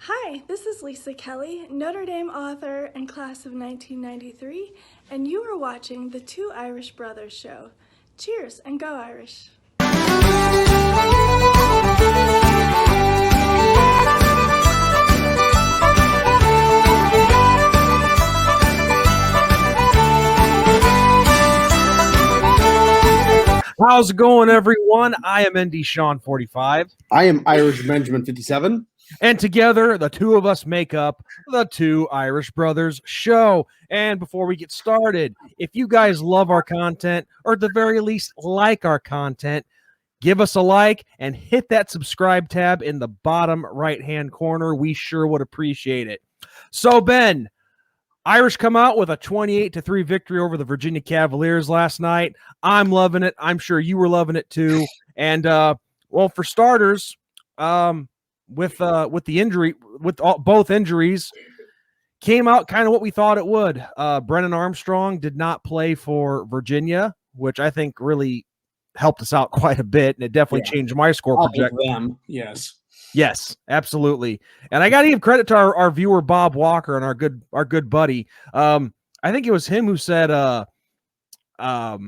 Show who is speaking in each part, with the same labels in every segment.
Speaker 1: Hi, this is Lisa Kelly, Notre Dame author and class of 1993, and you are watching the Two Irish Brothers show. Cheers and go Irish!
Speaker 2: How's it going, everyone? I am ND Sean 45.
Speaker 3: I am Irish Benjamin 57.
Speaker 2: And together, the two of us make up the Two Irish Brothers show. And before we get started, if you guys love our content, or at the very least like our content, give us a like and hit that subscribe tab in the bottom right-hand corner. We sure would appreciate it. So, Ben, Irish come out with a 28-3 victory over the Virginia Cavaliers last night. I'm loving it. I'm sure you were loving it too. And well, for starters, with the injury, both injuries, came out kind of what we thought it would. Brennan Armstrong did not play for Virginia, which I think really helped us out quite a bit, and it definitely changed my score projection. Yes, absolutely. And I got to give credit to our viewer, Bob Walker, and our good buddy. I think it was him who said that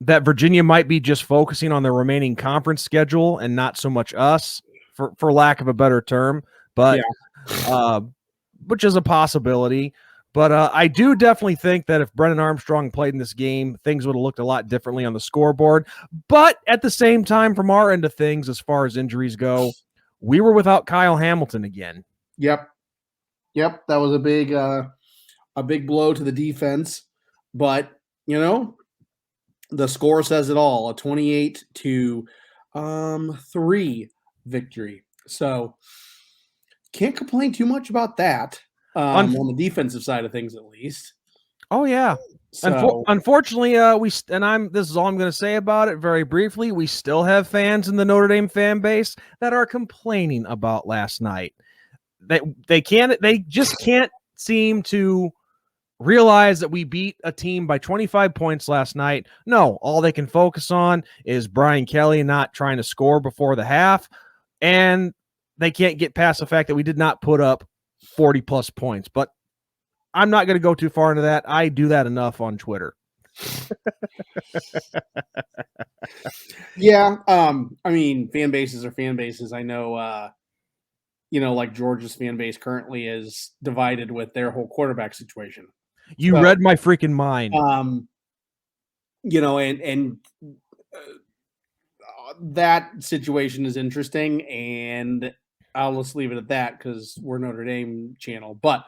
Speaker 2: Virginia might be just focusing on their remaining conference schedule and not so much us, for lack of a better term, but which is a possibility. But I do definitely think that if Brennan Armstrong played in this game, things would have looked a lot differently on the scoreboard. But at the same time, from our end of things, as far as injuries go, we were without Kyle Hamilton again.
Speaker 3: Yep. That was a big blow to the defense, but the score says it all. A 28-3 victory. So can't complain too much about that on the defensive side of things, at least.
Speaker 2: Oh yeah. So, unfortunately, this is all I'm going to say about it very briefly. We still have fans in the Notre Dame fan base that are complaining about last night. They just can't seem to realize that we beat a team by 25 points last night. No, all they can focus on is Brian Kelly not trying to score before the half, and they can't get past the fact that we did not put up 40 plus points. But I'm not going to go too far into that. I do that enough on Twitter.
Speaker 3: Yeah. I mean, fan bases are fan bases. I know, like Georgia's fan base currently is divided with their whole quarterback situation.
Speaker 2: You read my freaking mind.
Speaker 3: That situation is interesting, and I'll just leave it at that because we're Notre Dame channel. But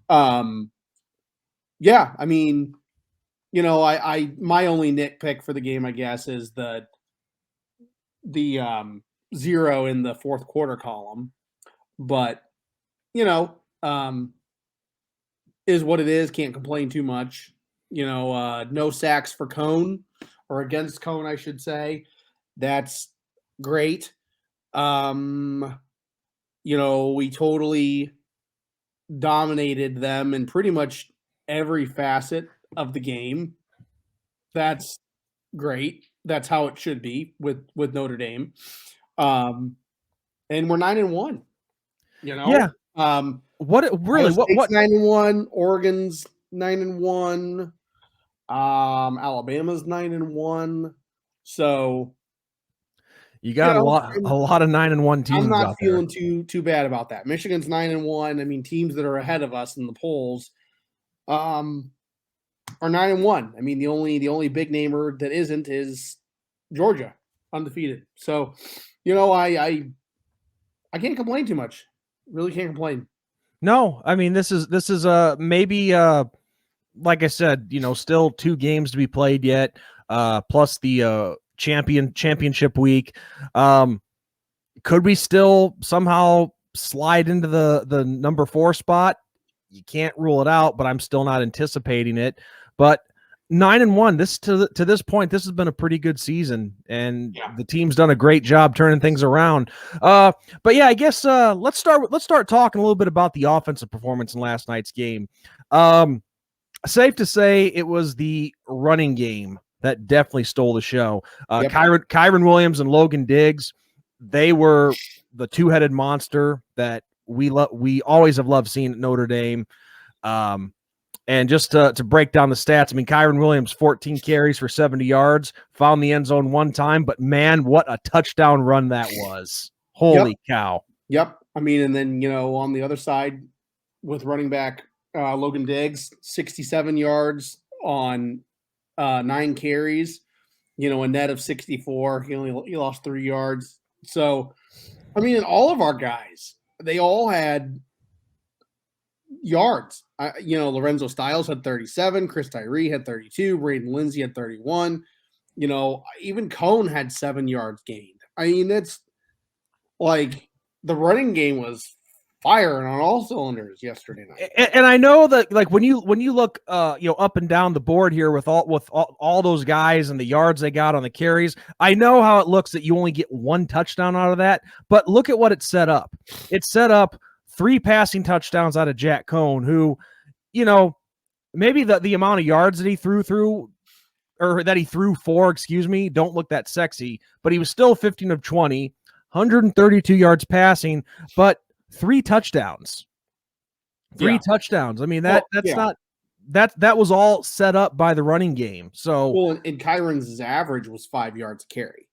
Speaker 3: yeah, I mean, my only nitpick for the game, I guess, is the 0 in the fourth quarter column. But is what it is. Can't complain too much. No sacks for Cone, or against Cone, I should say. That's great. We totally dominated them in pretty much every facet of the game. That's great. That's how it should be with Notre Dame. And we're 9-1.
Speaker 2: Yeah. What
Speaker 3: 9-1? Oregon's 9-1. Alabama's 9-1. So
Speaker 2: you got a lot of 9-1 teams.
Speaker 3: I'm not
Speaker 2: out
Speaker 3: feeling
Speaker 2: there.
Speaker 3: too bad about that. Michigan's 9-1. I mean, teams that are ahead of us in the polls are 9-1. I mean, the only big namer that isn't is Georgia, undefeated. So, I can't complain too much. Really can't complain.
Speaker 2: No, I mean, this is maybe like I said, still 2 games to be played yet, plus the championship week. Could we still somehow slide into the number 4 spot? You can't rule it out, but I'm still not anticipating it. But 9-1, to this point, this has been a pretty good season, and the team's done a great job turning things around. But yeah, I guess let's start talking a little bit about the offensive performance in last night's game. Safe to say it was the running game that definitely stole the show. Kyran Williams and Logan Diggs, they were the two-headed monster that we always have loved seeing at Notre Dame. And just to break down the stats, I mean, Kyran Williams, 14 carries for 70 yards, found the end zone one time, but man, what a touchdown run that was. Holy cow.
Speaker 3: Yep. I mean, and then, on the other side with running back Logan Diggs, 67 yards on 9 carries, a net of 64. He lost 3 yards. So, I mean, and all of our guys, they all had yards. Lorenzo Styles had 37, Chris Tyree had 32, Braden Lindsay had 31. Even Cone had 7 yards gained. I mean, it's like the running game was firing on all cylinders yesterday night.
Speaker 2: And I know that, like, when you look up and down the board here with all those guys and the yards they got on the carries, I know how it looks that you only get 1 touchdown out of that, but look at what it set up. It set up 3 passing touchdowns out of Jack Cone, who, maybe the amount of yards that he threw for, don't look that sexy, but he was still 15 of 20, 132 yards passing, but 3 touchdowns. 3 touchdowns. I mean, that was all set up by the running game. So,
Speaker 3: and Kyron's average was 5 yards a carry.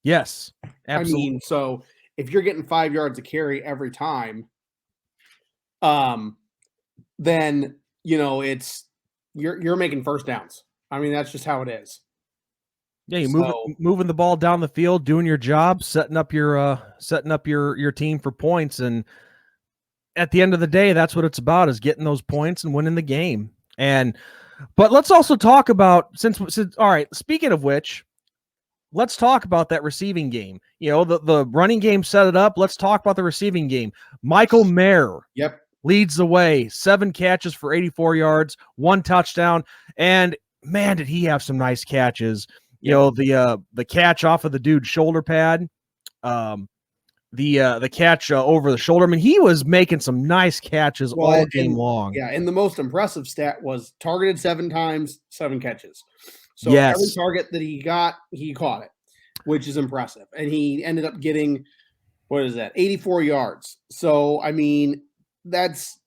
Speaker 2: Yes, absolutely.
Speaker 3: I mean, so if you're getting 5 yards a carry every time, then it's you're making first downs. I mean, that's just how it is.
Speaker 2: Yeah, you moving the ball down the field, doing your job, setting up your team for points, and at the end of the day, that's what it's about, is getting those points and winning the game. But let's also talk about since all right, speaking of which, let's talk about that receiving game. The running game set it up. Let's talk about the receiving game. Michael Mayer.
Speaker 3: Yep.
Speaker 2: Leads the way, 7 catches for 84 yards, 1 touchdown, and man, did he have some nice catches. The catch off of the dude's shoulder pad, the catch over the shoulder. I mean, he was making some nice catches all game long.
Speaker 3: Yeah, and the most impressive stat was targeted 7 times, 7 catches. So every target that he got, he caught it, which is impressive. And he ended up getting, 84 yards. So, I mean, that's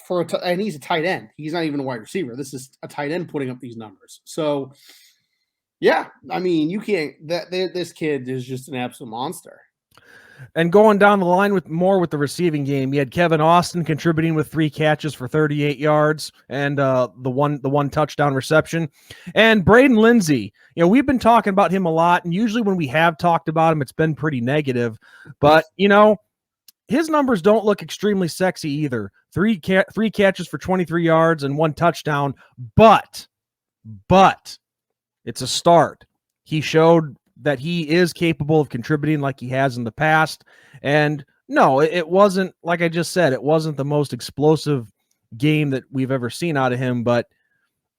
Speaker 3: and he's a tight end. He's not even a wide receiver. This is a tight end putting up these numbers. So, yeah, I mean, you can't. This kid is just an absolute monster.
Speaker 2: And going down the line with the receiving game, you had Kevin Austin contributing with 3 catches for 38 yards and the one touchdown reception. And Braden Lindsay, we've been talking about him a lot, and usually when we have talked about him, it's been pretty negative. But his numbers don't look extremely sexy either. 3 catches for 23 yards and 1 touchdown, but it's a start. He showed that he is capable of contributing like he has in the past. And no, it wasn't, like I just said, it wasn't the most explosive game that we've ever seen out of him, but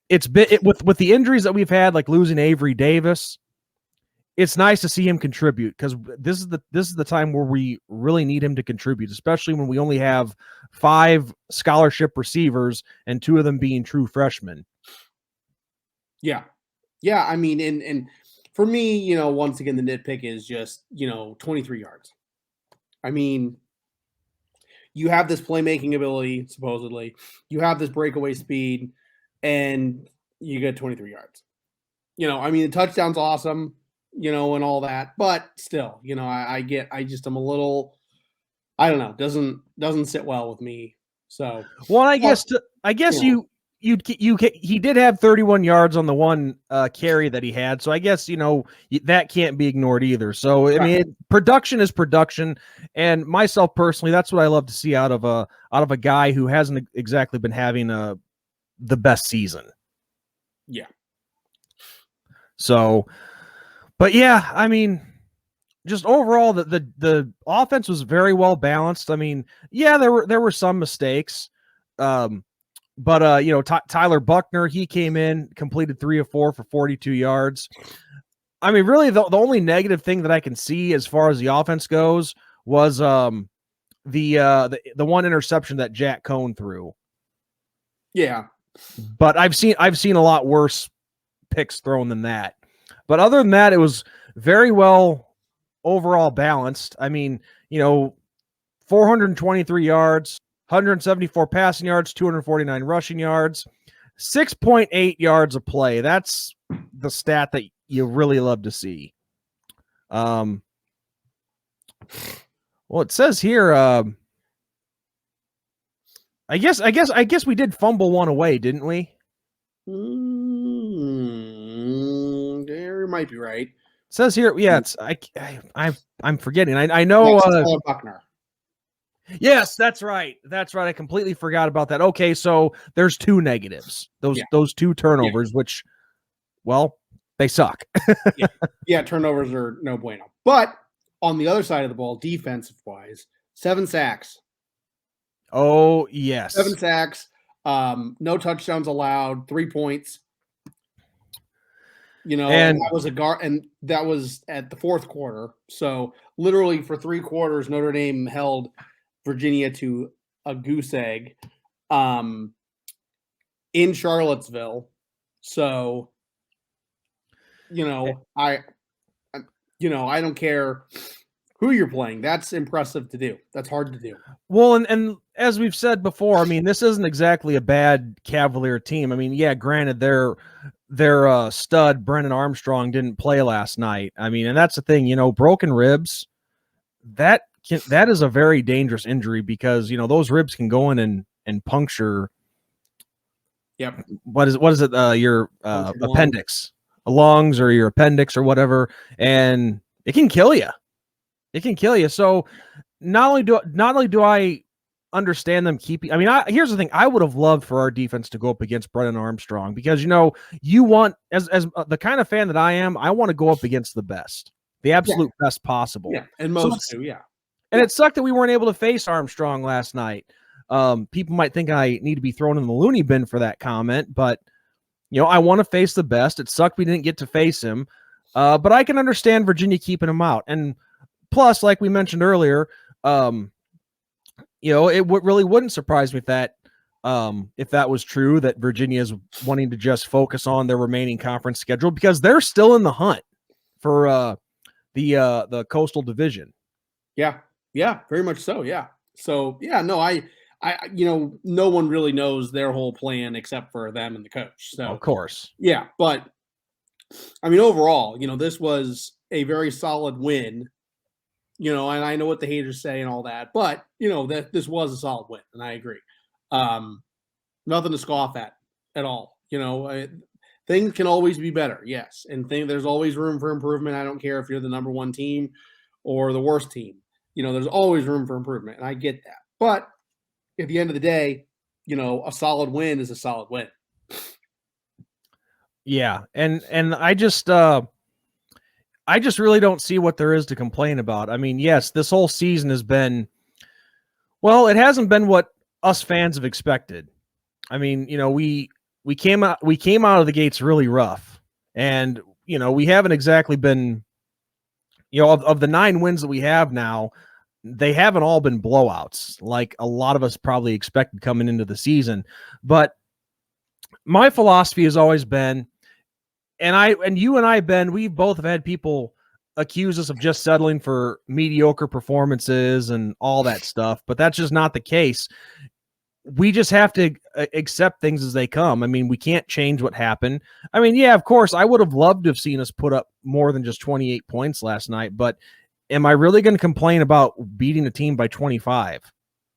Speaker 2: with the injuries that we've had, like losing Avery Davis, it's nice to see him contribute, because this is the time where we really need him to contribute, especially when we only have 5 scholarship receivers and 2 of them being true freshmen.
Speaker 3: Yeah. I mean, and for me, once again, the nitpick is just, 23 yards. I mean, you have this playmaking ability, supposedly. You have this breakaway speed, and you get 23 yards. I mean, the touchdown's awesome, and all that, but still, I'm a little, I don't know, doesn't sit well with me. So,
Speaker 2: well, I guess he did have 31 yards on the one carry that he had, so I guess that can't be ignored either. So I mean, production is production, and myself personally, that's what I love to see out of a guy who hasn't exactly been having the best season.
Speaker 3: Yeah.
Speaker 2: So, but yeah, I mean, just overall, the offense was very well balanced. I mean, yeah, there were some mistakes. But Tyler Buckner, he came in, completed 3 of 4 for 42 yards. I mean, really, the only negative thing that I can see as far as the offense goes was the one interception that Jack Cone threw.
Speaker 3: Yeah,
Speaker 2: but I've seen a lot worse picks thrown than that. But other than that, it was very well overall balanced. I mean, 423 yards, 174 passing yards, 249 rushing yards, 6.8 yards of play. That's the stat that you really love to see. Well, it says here, I guess we did fumble one away, didn't we?
Speaker 3: You might be right.
Speaker 2: It says here, yeah, it's I'm forgetting. I know.
Speaker 3: Buckner.
Speaker 2: Yes, that's right. That's right. I completely forgot about that. Okay, so there's 2 negatives. Those 2 turnovers, which, well, they suck.
Speaker 3: Yeah, turnovers are no bueno. But on the other side of the ball, defensive wise, 7 sacks.
Speaker 2: Oh, yes.
Speaker 3: 7 sacks. No touchdowns allowed. 3 points. And that was that was at the 4th quarter. So literally for 3 quarters, Notre Dame held Virginia to a goose egg in Charlottesville. So, I don't care who you're playing. That's impressive to do. That's hard to do.
Speaker 2: Well, and as we've said before, I mean, this isn't exactly a bad Cavalier team. I mean, yeah, granted, their stud Brennan Armstrong didn't play last night. I mean, and that's the thing, broken ribs, that is a very dangerous injury because those ribs can go in and puncture.
Speaker 3: Yep.
Speaker 2: What is it? Your appendix, lungs, or your appendix, or whatever, and it can kill you. It can kill you. So not only do I understand them keeping. I mean, here's the thing. I would have loved for our defense to go up against Brennan Armstrong because you want as the kind of fan that I am. I want to go up against the best, the absolute best possible.
Speaker 3: Yeah, and most do. Yeah.
Speaker 2: And it sucked that we weren't able to face Armstrong last night. People might think I need to be thrown in the loony bin for that comment, but I want to face the best. It sucked we didn't get to face him, but I can understand Virginia keeping him out. And plus, like we mentioned earlier, it really wouldn't surprise me if that was true, that Virginia is wanting to just focus on their remaining conference schedule because they're still in the hunt for the Coastal Division.
Speaker 3: Yeah, very much so. Yeah. So yeah, no, I no one really knows their whole plan except for them and the coach. So
Speaker 2: of course,
Speaker 3: yeah, but I mean, overall, this was a very solid win. And I know what the haters say and all that, but that this was a solid win, and I agree. Nothing to scoff at all. Things can always be better, yes, and there's always room for improvement. I don't care if you're the number 1 team or the worst team. There's always room for improvement, and I get that. But at the end of the day, a solid win is a solid win.
Speaker 2: Yeah, and I just really don't see what there is to complain about. I mean, yes, this whole season has been, well, it hasn't been what us fans have expected. I mean, we came out of the gates really rough, and we haven't exactly been, of the 9 wins that we have now, they haven't all been blowouts like a lot of us probably expected coming into the season. But my philosophy has always been, and you and I, Ben, we both have had people accuse us of just settling for mediocre performances and all that stuff, but that's just not the case. We just have to accept things as they come. I mean, we can't change what happened. I mean, yeah, of course, I would have loved to have seen us put up more than just 28 points last night, but am I really going to complain about beating a team by 25?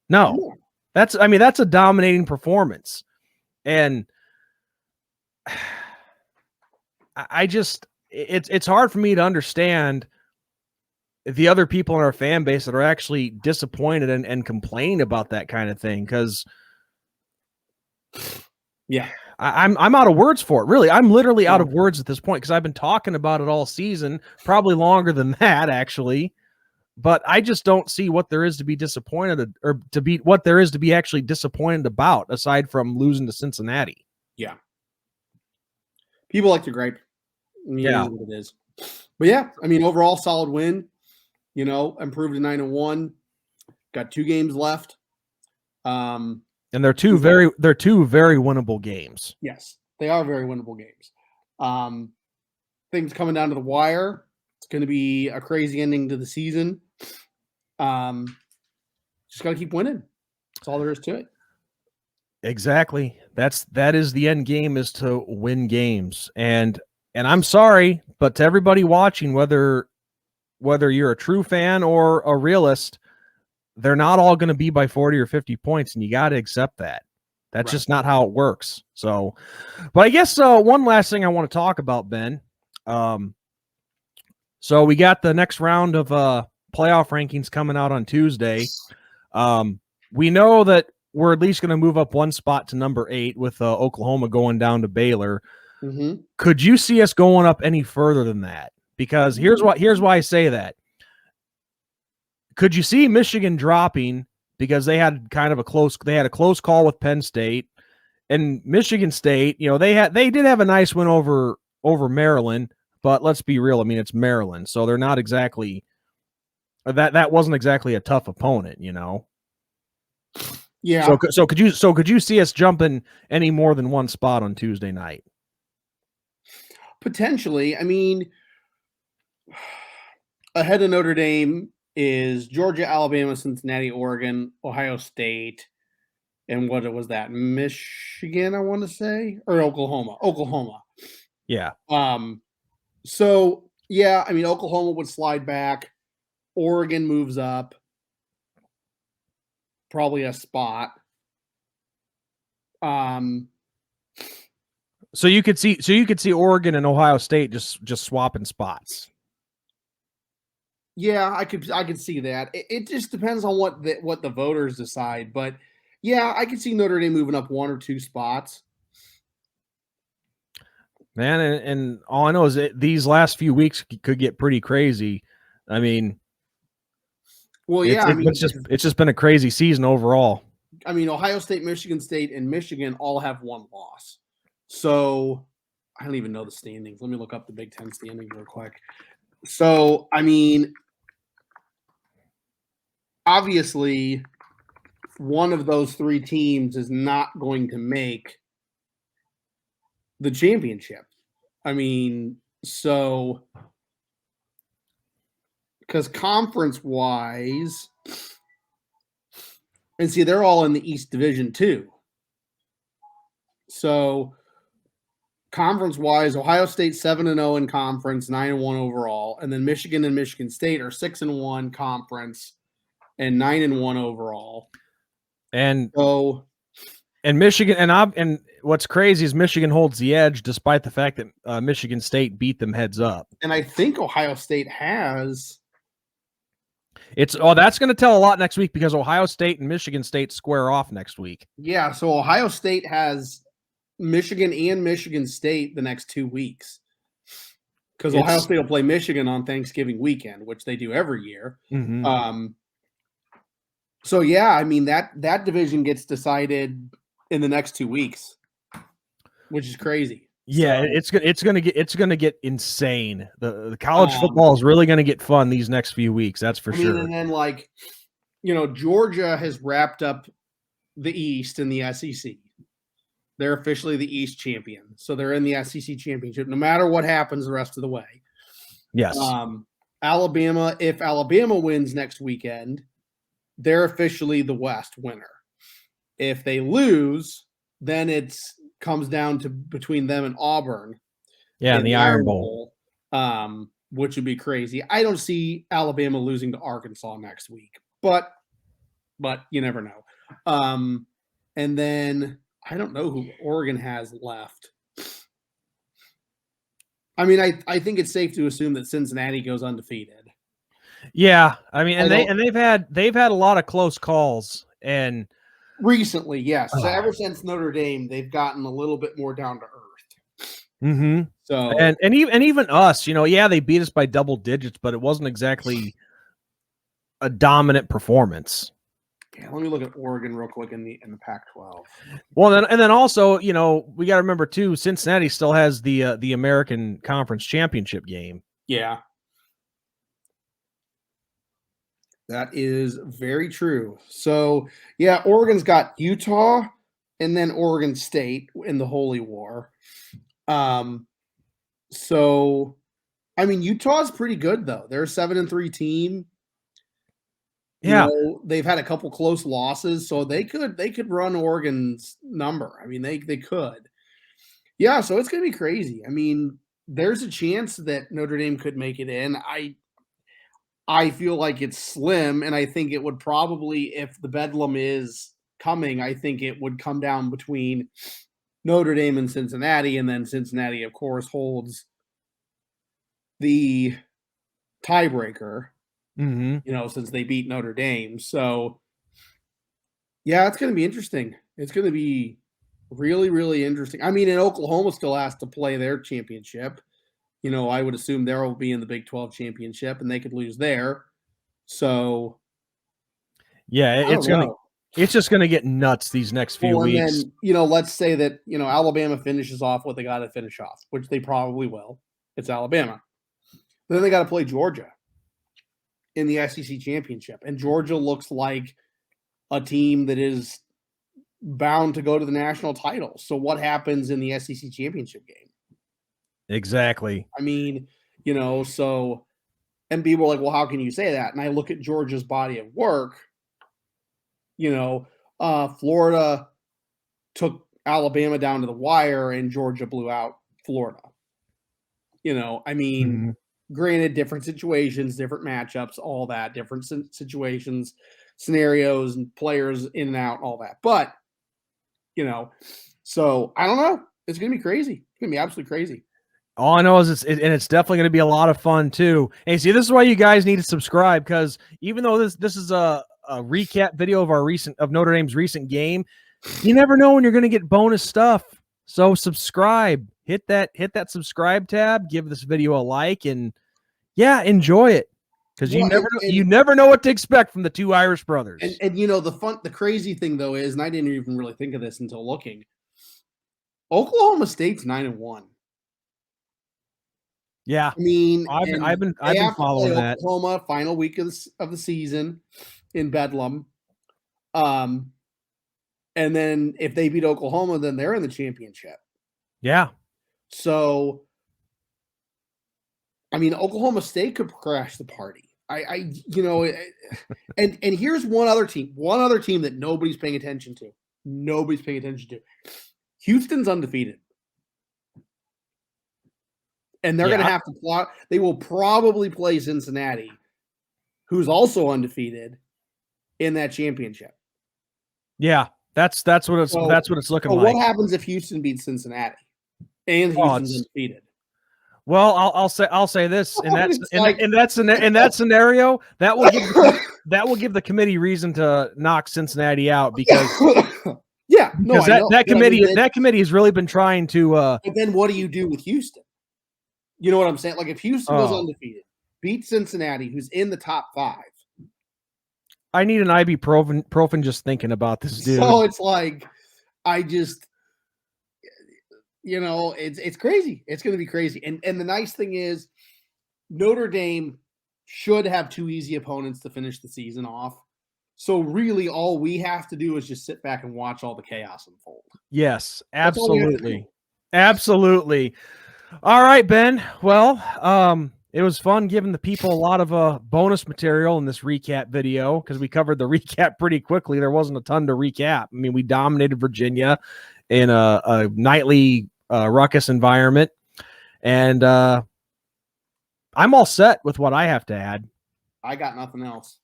Speaker 2: No. That's a dominating performance. And it's hard for me to understand the other people in our fan base that are actually disappointed and complaining about that kind of thing. Cause
Speaker 3: yeah,
Speaker 2: I'm out of words for it. Really. I'm literally out of words at this point, cause I've been talking about it all season, probably longer than that actually, but I just don't see what there is to be disappointed what there is to be actually disappointed about aside from losing to Cincinnati.
Speaker 3: Yeah. People like to gripe.
Speaker 2: Yeah.
Speaker 3: It is what it is. But yeah, I mean, overall solid win, improved to 9-1, got 2 games left.
Speaker 2: And they're two very winnable games.
Speaker 3: Yes, they are very winnable games. Things coming down to the wire. It's going to be a crazy ending to the season. Just got to keep winning. That's all there is to it.
Speaker 2: Exactly. That is the end game, is to win games. And I'm sorry, but to everybody watching, whether you're a true fan or a realist, they're not all going to be by 40 or 50 points, and you got to accept that. That's just not how it works. So, but I guess one last thing I want to talk about, Ben. So we got the next round of playoff rankings coming out on Tuesday. We know that we're at least going to move up one spot to number 8 with Oklahoma going down to Baylor.
Speaker 3: Mm-hmm.
Speaker 2: Could you see us going up any further than that? Because here's why I say that. Could you see Michigan dropping because they had a close call with Penn State, and Michigan State, they did have a nice win over Maryland, but let's be real. I mean, it's Maryland, so they're not exactly that wasn't exactly a tough opponent,
Speaker 3: Yeah.
Speaker 2: So could you see us jumping any more than one spot on Tuesday night?
Speaker 3: Potentially. I mean, ahead of Notre Dame is Georgia, Alabama, Cincinnati, Oregon, Ohio State, and what was that? Michigan, I want to say, or Oklahoma.
Speaker 2: Yeah.
Speaker 3: So yeah, I mean, Oklahoma would slide back. Oregon moves up probably a spot.
Speaker 2: So you could see Oregon and Ohio State just swapping spots.
Speaker 3: Yeah, I could see that. It just depends on what the voters decide, but yeah, I could see Notre Dame moving up 1 or 2 spots.
Speaker 2: Man, and all I know is that these last few weeks could get pretty crazy. I mean,
Speaker 3: well, yeah,
Speaker 2: it's just been a crazy season overall.
Speaker 3: I mean, Ohio State, Michigan State, and Michigan all have 1 loss. So I don't even know the standings. Let me look up the Big Ten standings real quick. So, I mean, obviously, one of those 3 teams is not going to make the championship. I mean, so because conference-wise, and see, they're all in the East Division too. So conference-wise, Ohio State 7-0 in conference, 9-1 overall, and then Michigan and Michigan State are 6-1 conference and 9-1 overall.
Speaker 2: And Michigan and what's crazy is Michigan holds the edge despite the fact that Michigan State beat them heads up.
Speaker 3: And I think Ohio State has.
Speaker 2: That's going to tell a lot next week because Ohio State and Michigan State square off next week.
Speaker 3: Yeah, so Ohio State has Michigan and Michigan State the next 2 weeks because Ohio State will play Michigan on Thanksgiving weekend, which they do every year.
Speaker 2: Mm-hmm.
Speaker 3: So yeah, I mean that division gets decided in the next 2 weeks, which is crazy.
Speaker 2: Yeah, so, it's gonna get insane. The college football is really gonna get fun these next few weeks. That's for sure.
Speaker 3: And then Georgia has wrapped up the East in the SEC. They're officially the East champion, so they're in the SEC championship no matter what happens the rest of the way.
Speaker 2: Yes.
Speaker 3: Alabama, if Alabama wins next weekend, they're officially the West winner. If they lose, then it comes down to between them and Auburn.
Speaker 2: Yeah, in the Iron Bowl.
Speaker 3: Which would be crazy. I don't see Alabama losing to Arkansas next week, but you never know. And then I don't know who Oregon has left. I mean, I think it's safe to assume that Cincinnati goes undefeated.
Speaker 2: Yeah, I mean, they've had a lot of close calls, and
Speaker 3: recently, yes. So ever since Notre Dame, they've gotten a little bit more down to earth.
Speaker 2: Mm-hmm.
Speaker 3: So
Speaker 2: and even us, they beat us by double digits, but it wasn't exactly a dominant performance.
Speaker 3: Yeah, let me look at Oregon real quick in the Pac-12.
Speaker 2: Well, then also, we got to remember too, Cincinnati still has the American Conference Championship game.
Speaker 3: Yeah. That is very true. So, yeah, Oregon's got Utah and then Oregon State in the Holy War. So, I mean, Utah's pretty good, though. They're a 7-3 team.
Speaker 2: Yeah.
Speaker 3: They've had a couple close losses, so they could run Oregon's number. I mean, they could. Yeah, so it's going to be crazy. I mean, there's a chance that Notre Dame could make it in. I feel like it's slim, and I think it would probably, if the bedlam is coming, I think it would come down between Notre Dame and Cincinnati, and then Cincinnati, of course, holds the tiebreaker, since they beat Notre Dame. So, yeah, it's going to be interesting. It's going to be really, really interesting. I mean, and Oklahoma still has to play their championship. I would assume they'll be in the Big 12 championship, and they could lose there. So,
Speaker 2: yeah, it's just gonna get nuts these next few weeks.
Speaker 3: And then, let's say that Alabama finishes off what they got to finish off, which they probably will. It's Alabama. Then they got to play Georgia in the SEC championship, and Georgia looks like a team that is bound to go to the national title. So, what happens in the SEC championship game?
Speaker 2: Exactly.
Speaker 3: I mean, so, and people are like, well, how can you say that? And I look at Georgia's body of work. Florida took Alabama down to the wire, and Georgia blew out Florida. I mean, granted, different situations, different matchups, all that, different situations, scenarios, and players in and out, all that. But, so I don't know. It's going to be crazy. It's going to be absolutely crazy.
Speaker 2: All I know is it's definitely going to be a lot of fun too. Hey, see, this is why you guys need to subscribe, because even though this is a recap video of Notre Dame's recent game, you never know when you're going to get bonus stuff. So subscribe, hit that subscribe tab, give this video a like, and yeah, enjoy it, because you never know what to expect from the two Irish brothers.
Speaker 3: And the crazy thing though is, and I didn't even really think of this until looking, Oklahoma State's 9-1.
Speaker 2: Yeah,
Speaker 3: I mean,
Speaker 2: I've been following that.
Speaker 3: Oklahoma final week of the season in Bedlam, and then if they beat Oklahoma, then they're in the championship.
Speaker 2: Yeah. So,
Speaker 3: I mean, Oklahoma State could crash the party. And here's one other team that nobody's paying attention to. Houston's undefeated. And they're going to have to plot. They will probably play Cincinnati, who's also undefeated, in that championship.
Speaker 2: Yeah, that's what it's looking like.
Speaker 3: What happens if Houston beats Cincinnati and Houston's undefeated?
Speaker 2: Well, I'll say this, in that scenario, that will give the committee reason to knock Cincinnati out, because that committee has really been trying to.
Speaker 3: But then what do you do with Houston? You know what I'm saying? Like, if Houston goes undefeated, beats Cincinnati, who's in the top 5.
Speaker 2: I need an ibuprofen just thinking about this, dude.
Speaker 3: So it's like, it's crazy. It's going to be crazy. And the nice thing is, Notre Dame should have 2 easy opponents to finish the season off. So really, all we have to do is just sit back and watch all the chaos unfold.
Speaker 2: Yes, absolutely. Absolutely. All right, Ben. Well, it was fun giving the people a lot of bonus material in this recap video, because we covered the recap pretty quickly. There wasn't a ton to recap. I mean, we dominated Virginia in a nightly ruckus environment, and I'm all set with what I have to add.
Speaker 3: I got nothing else.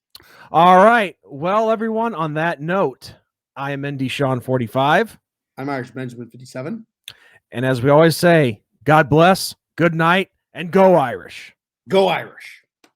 Speaker 2: All right. Well, everyone, on that note, I am ND Sean 45.
Speaker 3: I'm Irish Benjamin 57.
Speaker 2: And as we always say, God bless, good night, and go Irish.
Speaker 3: Go Irish.